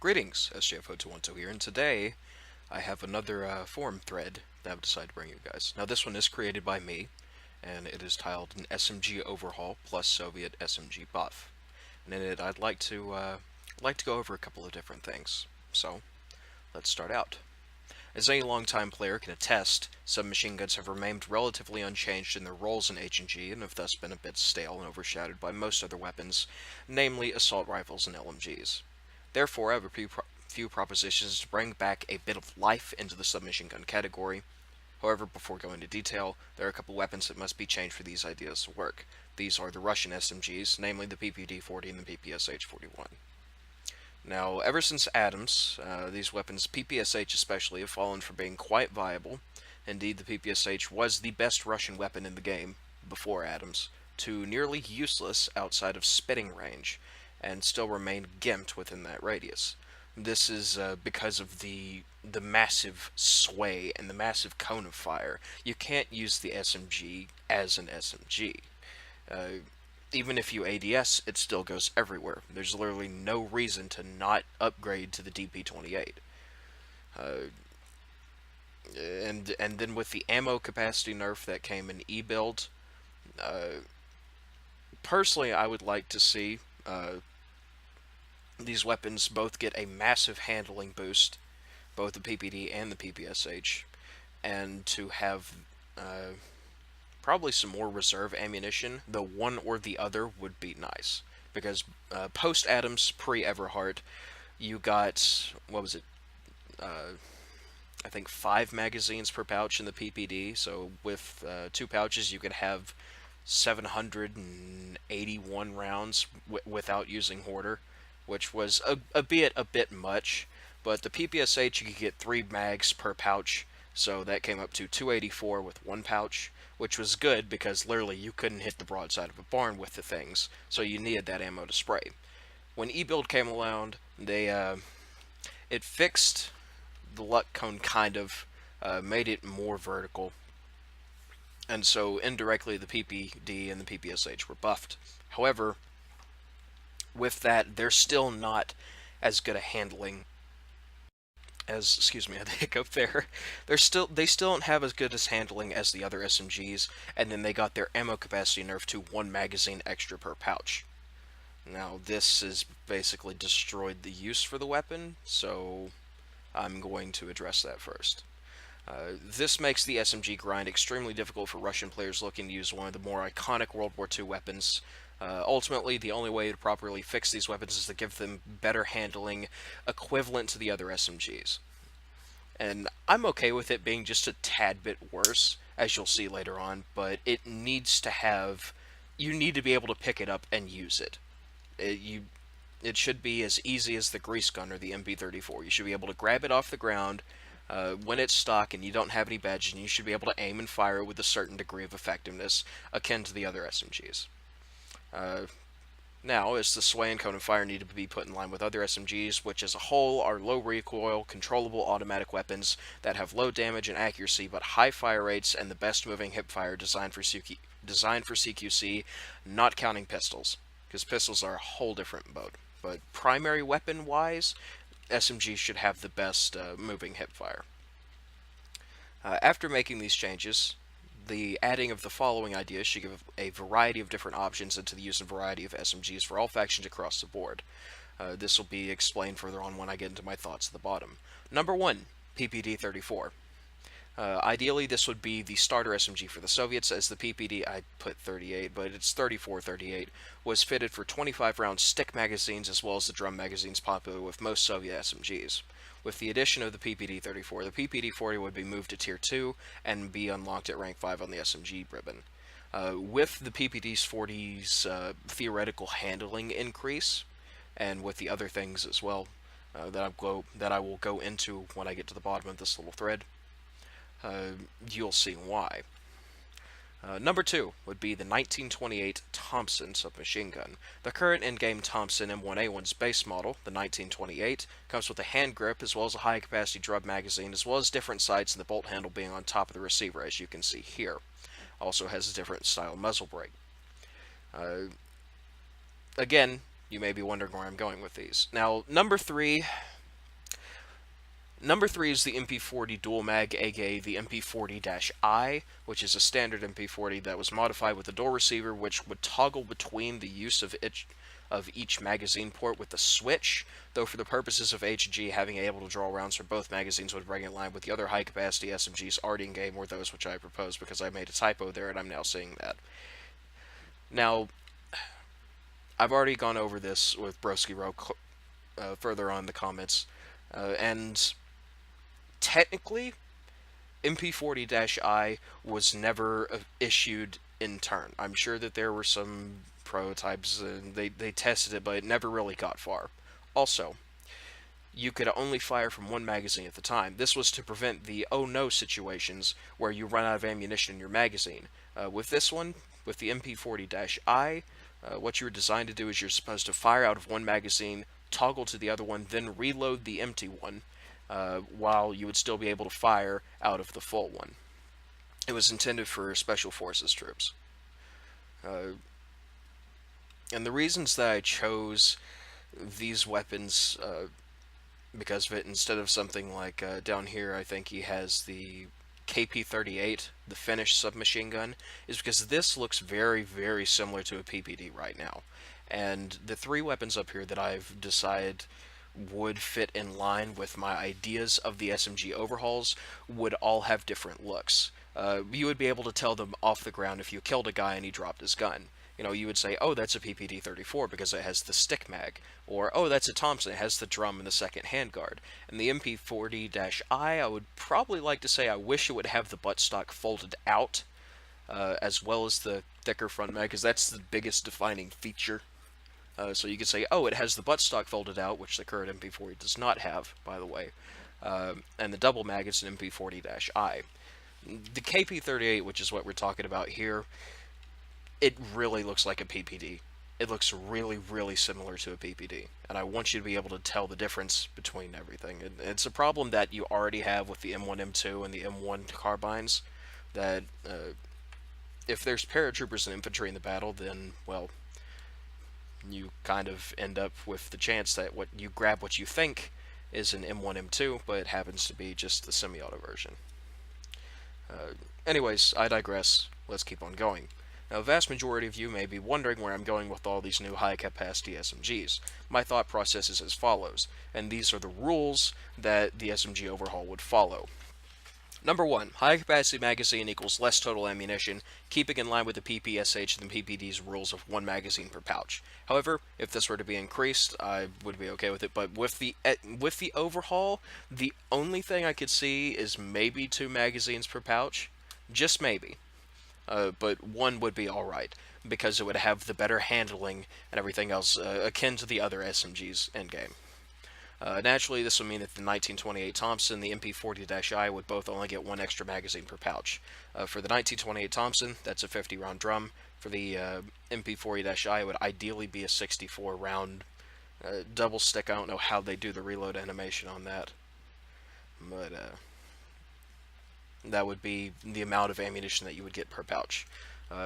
Greetings, SJFO212 here, and today I have another forum thread that I've decided to bring you guys. Now this one is created by me, and it is titled an SMG Overhaul plus Soviet SMG buff. And in it I'd like to go over a couple of different things. So, let's start out. As any longtime player can attest, submachine guns have remained relatively unchanged in their roles in H&G and have thus been a bit stale and overshadowed by most other weapons, namely assault rifles and LMGs. Therefore, I have a few propositions to bring back a bit of life into the submachine gun category. However, before going into detail, there are a couple weapons that must be changed for these ideas to work. These are the Russian SMGs, namely the PPD-40 and the PPSH-41. Now, ever since Adams, these weapons, PPSH especially, have fallen from being quite viable. Indeed, the PPSH was the best Russian weapon in the game before Adams, to nearly useless outside of spitting range, and still remain gimped within that radius. This is because of the massive sway and the massive cone of fire. You can't use the SMG as an SMG. Even if you ADS, it still goes everywhere. There's literally no reason to not upgrade to the DP-28. And then with the ammo capacity nerf that came in E-Build, personally I would like to see these weapons both get a massive handling boost, both the PPD and the PPSH, and to have probably some more reserve ammunition, though one or the other would be nice. Because post-Adams, pre-Everhart, you got, what was it, I think 5 magazines per pouch in the PPD, so with 2 pouches you could have 781 rounds without using Hoarder, which was a bit much, but the PPSH you could get 3 mags per pouch, so that came up to 284 with 1 pouch, which was good because literally you couldn't hit the broadside of a barn with the things, so you needed that ammo to spray. When E-Build came around, it fixed the luck cone kind of, made it more vertical, and so indirectly the PPD and the PPSH were buffed. However, with that, they're still not as good a handling as, excuse me, I had a hiccup there. They still don't have as good as handling as the other SMGs, and then they got their ammo capacity nerfed to 1 magazine extra per pouch. Now, this has basically destroyed the use for the weapon, so I'm going to address that first. This makes the SMG grind extremely difficult for Russian players looking to use one of the more iconic World War II weapons. Ultimately, the only way to properly fix these weapons is to give them better handling equivalent to the other SMGs. And I'm okay with it being just a tad bit worse, as you'll see later on, but it needs to have... You need to be able to pick it up and use it. It should be as easy as the grease gun or the MP34. You should be able to grab it off the ground when it's stock and you don't have any badges, and you should be able to aim and fire it with a certain degree of effectiveness akin to the other SMGs. Now, as the sway and cone of fire need to be put in line with other SMGs, which as a whole are low recoil, controllable automatic weapons that have low damage and accuracy but high fire rates and the best moving hipfire designed for CQC, not counting pistols, because pistols are a whole different boat. But primary weapon-wise, SMGs should have the best moving hipfire. After making these changes, the adding of the following ideas should give a variety of different options into the use and variety of SMGs for all factions across the board. This will be explained further on when I get into my thoughts at the bottom. Number 1, PPD-34. Ideally, this would be the starter SMG for the Soviets, as the PPD, I put 38, but it's 34-38, was fitted for 25-round stick magazines as well as the drum magazines popular with most Soviet SMGs. With the addition of the PPD-34, the PPD-40 would be moved to Tier 2 and be unlocked at Rank 5 on the SMG ribbon. With the PPD-40's theoretical handling increase, and with the other things as well that I will go into when I get to the bottom of this little thread, you'll see why. Number 2 would be the 1928 Thompson submachine gun. The current in-game Thompson M1A1's base model, the 1928, comes with a hand grip as well as a high-capacity drum magazine, as well as different sights and the bolt handle being on top of the receiver, as you can see here. Also has a different style muzzle brake. Again, you may be wondering where I'm going with these. Now, number 3, Number 3 is the MP40 Dual Mag, aka the MP40-I, which is a standard MP40 that was modified with a dual receiver, which would toggle between the use of each magazine port with the switch, though for the purposes of H&G, having able to draw rounds for both magazines would bring in line with the other high-capacity SMGs already in game, or those which I proposed, because I made a typo there and I'm now seeing that. Now, I've already gone over this with Broski Row further on in the comments, and technically, MP40-I was never issued in turn. I'm sure that there were some prototypes and they tested it, but it never really got far. Also, you could only fire from one magazine at the time. This was to prevent the oh no situations where you run out of ammunition in your magazine. With this one, with the MP40-I, what you were designed to do is you're supposed to fire out of one magazine, toggle to the other one, then reload the empty one, while you would still be able to fire out of the full one. It was intended for Special Forces troops. And the reasons that I chose these weapons because of it, instead of something like down here, I think he has the KP-38, the Finnish submachine gun, is because this looks very, very similar to a PPD right now. And the three weapons up here that I've decided would fit in line with my ideas of the SMG overhauls would all have different looks. You would be able to tell them off the ground if you killed a guy and he dropped his gun. You know, you would say, oh, that's a PPD-34 because it has the stick mag. Or, oh, that's a Thompson, it has the drum and the second handguard. And the MP40-I would probably like to say I wish it would have the buttstock folded out, as well as the thicker front mag, because that's the biggest defining feature. So you could say, oh, it has the buttstock folded out, which the current MP40 does not have, by the way. And the double mag is an MP40-I. The KP-38, which is what we're talking about here, it really looks like a PPD. It looks really, really similar to a PPD. And I want you to be able to tell the difference between everything. It's a problem that you already have with the M1, M2, and the M1 carbines, that if there's paratroopers and infantry in the battle, then, well, you kind of end up with the chance that you grab what you think is an M1, M2, but it happens to be just the semi-auto version. Anyways, I digress. Let's keep on going. Now, a vast majority of you may be wondering where I'm going with all these new high-capacity SMGs. My thought process is as follows, and these are the rules that the SMG overhaul would follow. Number 1, high-capacity magazine equals less total ammunition, keeping in line with the PPSH and the PPD's rules of 1 magazine per pouch. However, if this were to be increased, I would be okay with it, but with the overhaul, the only thing I could see is maybe 2 magazines per pouch. Just maybe. But 1 would be alright, because it would have the better handling and everything else akin to the other SMGs endgame. Naturally, this would mean that the 1928 Thompson and the MP40-I would both only get 1 extra magazine per pouch. For the 1928 Thompson, that's a 50-round drum. For the MP40-I, it would ideally be a 64-round double stick. I don't know how they do the reload animation on that, but that would be the amount of ammunition that you would get per pouch.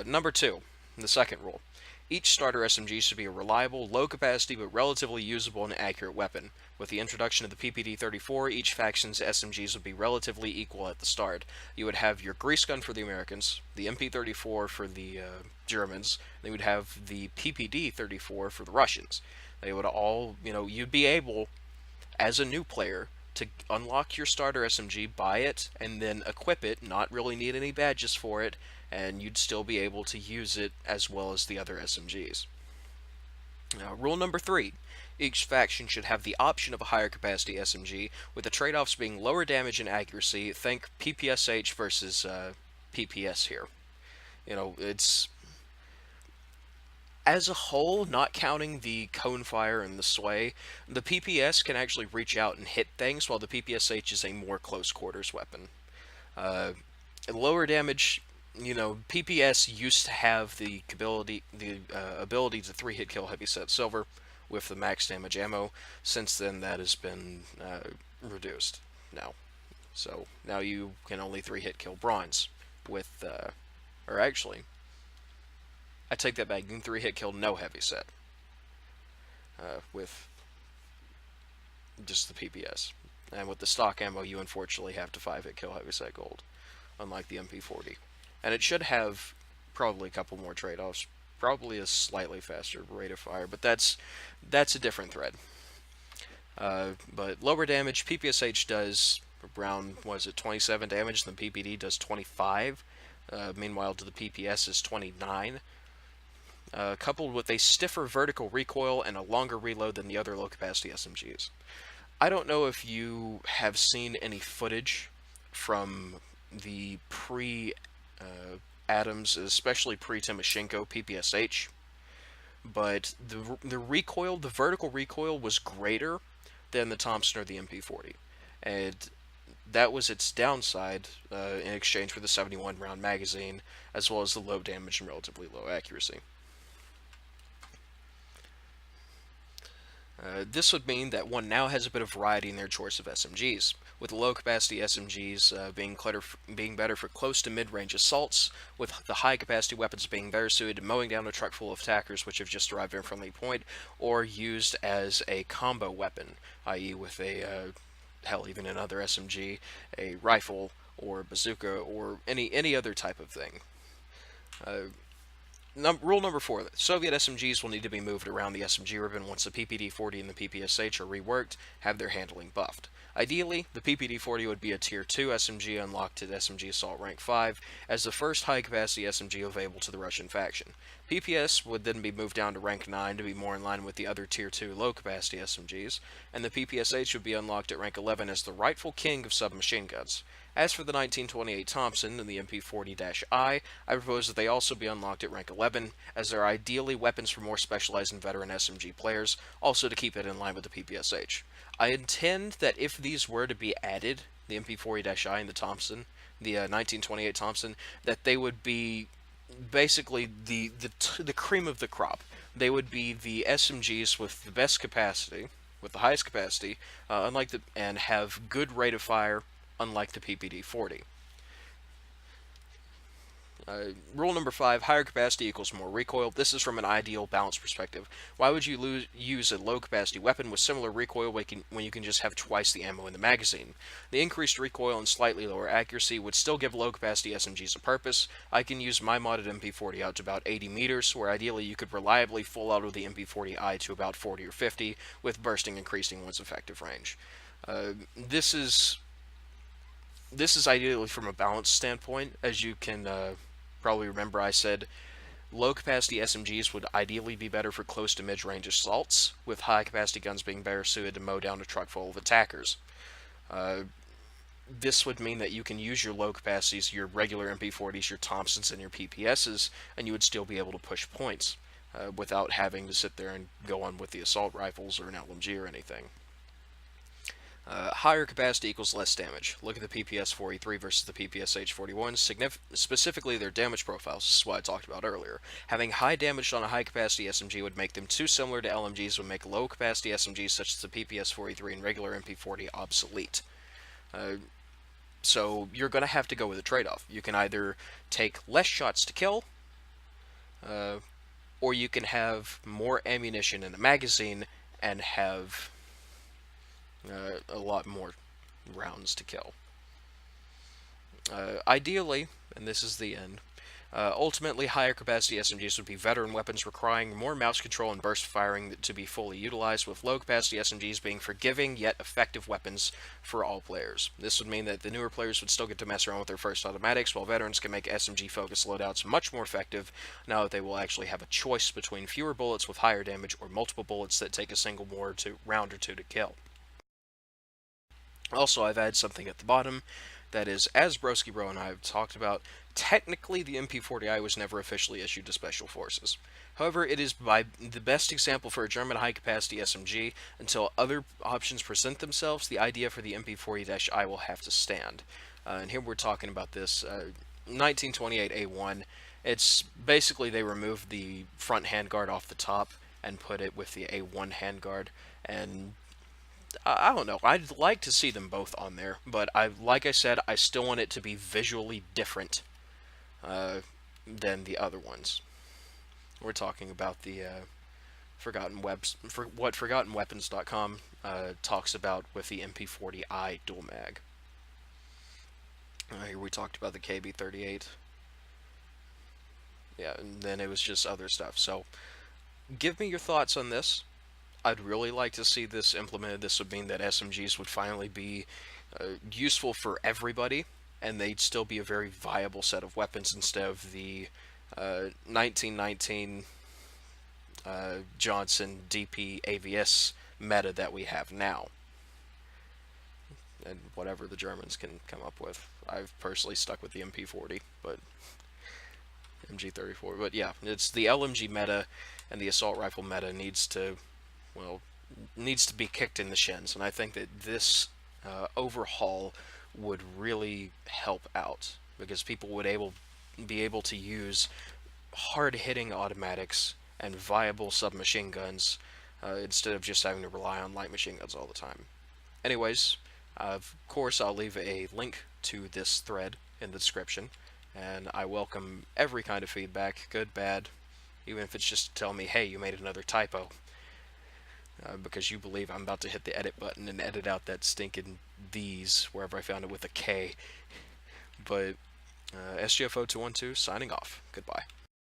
Number 2, the second rule. Each starter SMG should be a reliable, low-capacity, but relatively usable and accurate weapon. With the introduction of the PPD-34, each faction's SMGs would be relatively equal at the start. You would have your grease gun for the Americans, the MP-34 for the Germans, and you would have the PPD-34 for the Russians. They would all, you'd be able, as a new player, to unlock your starter SMG, buy it, and then equip it, not really need any badges for it, and you'd still be able to use it as well as the other SMGs. Now, rule number 3. Each faction should have the option of a higher capacity SMG, with the trade-offs being lower damage and accuracy. Think PPSH versus PPS here. It's... As a whole, not counting the cone fire and the sway, the PPS can actually reach out and hit things, while the PPSH is a more close quarters weapon. Lower damage, PPS used to have the ability to 3-hit kill heavyset silver with the max damage ammo. Since then, that has been reduced now. So now you can only 3-hit kill bronze with, or actually, I take that back. You can 3-hit kill no heavyset with just the PPS. And with the stock ammo, you unfortunately have to 5-hit kill heavyset gold, unlike the MP40. And it should have probably a couple more trade-offs, probably a slightly faster rate of fire, but that's a different thread. But lower damage, PPSH does around, was it 27 damage, and the PPD does 25. Meanwhile, to the PPS is 29. Coupled with a stiffer vertical recoil and a longer reload than the other low-capacity SMGs. I don't know if you have seen any footage from the pre-Adams, especially pre-Timoshenko PPSH, but the recoil, the vertical recoil, was greater than the Thompson or the MP40, and that was its downside in exchange for the 71 round magazine, as well as the low damage and relatively low accuracy. This would mean that one now has a bit of variety in their choice of SMGs, with low-capacity SMGs being better for close to mid-range assaults, with the high-capacity weapons being better suited to mowing down a truck full of attackers which have just arrived at a friendly point, or used as a combo weapon, i.e. with a, hell, even another SMG, a rifle, or bazooka, or any other type of thing. Rule number 4, Soviet SMGs will need to be moved around the SMG ribbon once the PPD-40 and the PPSH are reworked, have their handling buffed. Ideally, the PPD-40 would be a Tier 2 SMG unlocked at SMG Assault Rank 5, as the first high-capacity SMG available to the Russian faction. PPS would then be moved down to Rank 9 to be more in line with the other Tier 2 low-capacity SMGs, and the PPSH would be unlocked at Rank 11 as the rightful king of submachine guns. As for the 1928 Thompson and the MP40-I, I propose that they also be unlocked at rank 11, as they're ideally weapons for more specialized and veteran SMG players, also to keep it in line with the PPSH. I intend that if these were to be added, the MP40-I and the Thompson, the 1928 Thompson, that they would be basically the cream of the crop. They would be the SMGs with the best capacity, with the highest capacity, and have good rate of fire, unlike the PPD-40. Rule number 5, higher capacity equals more recoil. This is from an ideal balance perspective. Why would you use a low capacity weapon with similar recoil when you can just have twice the ammo in the magazine? The increased recoil and slightly lower accuracy would still give low capacity SMGs a purpose. I can use my modded MP40 out to about 80 meters, where ideally you could reliably full auto the MP40I to about 40 or 50, with bursting increasing one's effective range. This is ideally from a balance standpoint. As you can probably remember, I said low-capacity SMGs would ideally be better for close to mid-range assaults, with high-capacity guns being better suited to mow down a truck full of attackers. This would mean that you can use your low capacities, your regular MP40s, your Thompsons, and your PPSs, and you would still be able to push points without having to sit there and go on with the assault rifles or an LMG or anything. Higher capacity equals less damage. Look at the PPS-43 versus the PPSH-41, specifically their damage profiles. This is what I talked about earlier. Having high damage on a high-capacity SMG would make them too similar to LMGs, would make low-capacity SMGs such as the PPS-43 and regular MP40 obsolete. So you're going to have to go with a trade-off. You can either take less shots to kill, or you can have more ammunition in a magazine and have a lot more rounds to kill. Ideally, and this is the end, ultimately higher capacity SMGs would be veteran weapons requiring more mouse control and burst firing to be fully utilized, with low capacity SMGs being forgiving yet effective weapons for all players. This would mean that the newer players would still get to mess around with their first automatics, while veterans can make SMG focused loadouts much more effective now that they will actually have a choice between fewer bullets with higher damage or multiple bullets that take a single round or two to kill. Also, I've added something at the bottom that is, as Broski Bro and I have talked about, technically the MP40I was never officially issued to Special Forces. However, it is by the best example for a German high-capacity SMG. Until other options present themselves, the idea for the MP40-I will have to stand. And here we're talking about this 1928A1. It's basically they removed the front handguard off the top and put it with the A1 handguard, and I don't know. I'd like to see them both on there, but like I said, I still want it to be visually different than the other ones. We're talking about the ForgottenWeapons.com talks about with the MP40i dual mag. Here we talked about the KB38. Yeah, and then it was just other stuff. So, give me your thoughts on this. I'd really like to see this implemented. This would mean that SMGs would finally be useful for everybody, and they'd still be a very viable set of weapons instead of the 1919 Johnson DP AVS meta that we have now. And whatever the Germans can come up with. I've personally stuck with the MP40, but MG34. But yeah, it's the LMG meta and the assault rifle meta needs to, well, needs to be kicked in the shins, and I think that this overhaul would really help out because people would be able to use hard-hitting automatics and viable submachine guns instead of just having to rely on light machine guns all the time. Anyways, of course, I'll leave a link to this thread in the description, and I welcome every kind of feedback, good, bad, even if it's just to tell me, hey, you made another typo. Because you believe I'm about to hit the edit button and edit out that stinking these wherever I found it with a K. But SGFO212 signing off. Goodbye.